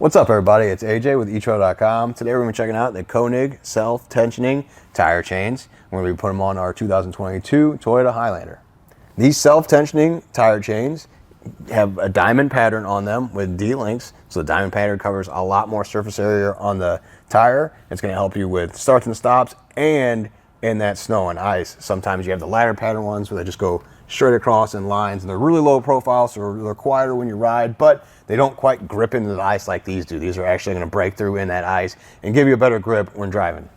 What's up, everybody? It's AJ with etrailer.com. Today we're going to be checking out the Konig self-tensioning tire chains. We're going to be putting them on our 2022 Toyota Highlander. These self-tensioning tire chains have a diamond pattern on them with D-links, so the diamond pattern covers a lot more surface area on the tire. It's going to help you with starts and stops and in that snow and ice. Sometimes you have the ladder pattern ones where they just go straight across in lines, and they're really low profile, so they're quieter when you ride, but they don't quite grip into the ice like these do. These are actually going to break through in that ice and give you a better grip when driving.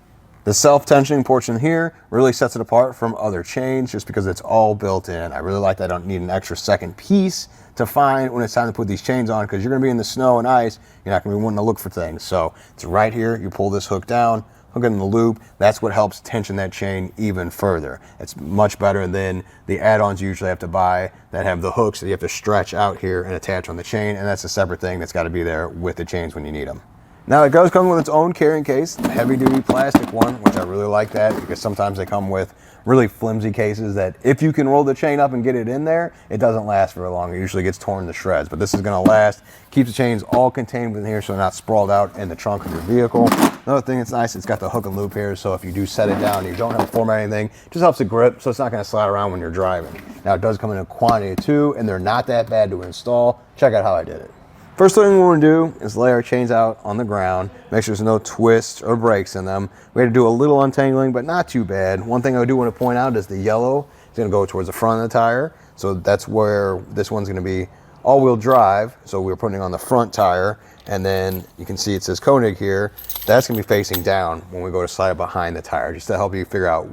The self-tensioning portion here really sets it apart from other chains just because it's all built in. I really like that I don't need an extra second piece to find when it's time to put these chains on, because you're going to be in the snow and ice. You're not going to be wanting to look for things. So it's right here. You pull this hook down, hook it in the loop. That's what helps tension that chain even further. It's much better than the add-ons you usually have to buy that have the hooks that you have to stretch out here and attach on the chain, and that's a separate thing that's got to be there with the chains when you need them. Now it does come with its own carrying case, a heavy-duty plastic one, which I really like that because sometimes they come with really flimsy cases that if you can roll the chain up and get it in there, it doesn't last very long. It usually gets torn to shreds, but this is going to last. Keeps the chains all contained within here so they're not sprawled out in the trunk of your vehicle. Another thing that's nice, it's got the hook and loop here, so if you do set it down and you don't have to format anything, it just helps it grip so it's not going to slide around when you're driving. Now it does come in a quantity of 2, and they're not that bad to install. Check out how I did it. First thing we want to do is lay our chains out on the ground, make sure there's no twists or breaks in them. We had to do a little untangling, but not too bad. One thing I do want to point out is the yellow is going to go towards the front of the tire. So that's where this one's going to be all-wheel drive. So we're putting it on the front tire, and then you can see it says Konig here. That's going to be facing down when we go to slide it behind the tire, just to help you figure out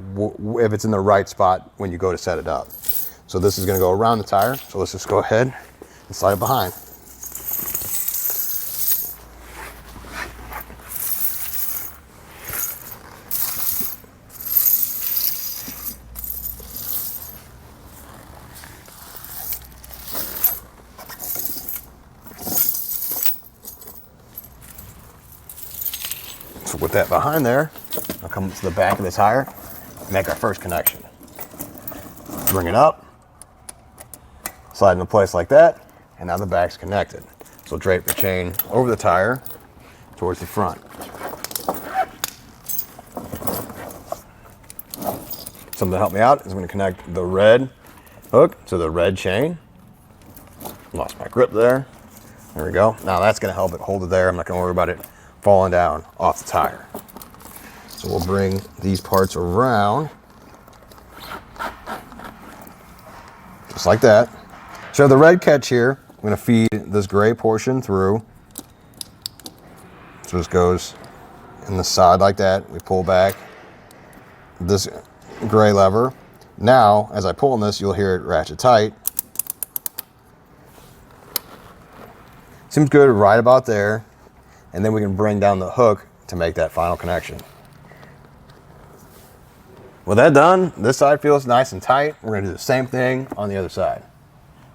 if it's in the right spot when you go to set it up. So this is going to go around the tire. So let's just go ahead and slide it behind. So with that behind there, I'll come to the back of the tire and make our first connection. Bring it up, slide into place like that, and now the back's connected. So drape the chain over the tire towards the front. Something to help me out is I'm going to connect the red hook to the red chain. Lost my grip there. There we go. Now that's going to help it hold it there. I'm not going to worry about it falling down off the tire. So we'll bring these parts around just like that. So the red catch here, I'm going to feed this gray portion through. So this goes in the side like that. We pull back this gray lever. Now as I pull on this, you'll hear it ratchet tight. Seems good right about there. And then we can bring down the hook to make that final connection. With that done, this side feels nice and tight. We're gonna do the same thing on the other side.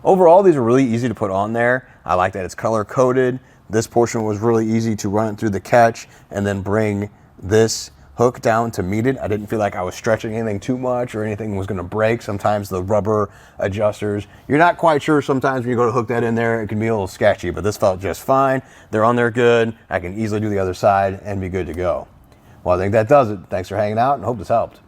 Overall, these are really easy to put on there. I like that it's color coded. This portion was really easy to run it through the catch and then bring this hook down to meet it. I didn't feel like I was stretching anything too much or anything was gonna break. Sometimes the rubber adjusters, you're not quite sure sometimes when you go to hook that in there, it can be a little sketchy, but this felt just fine. They're on there good. I can easily do the other side and be good to go. Well, I think that does it. Thanks for hanging out and hope this helped.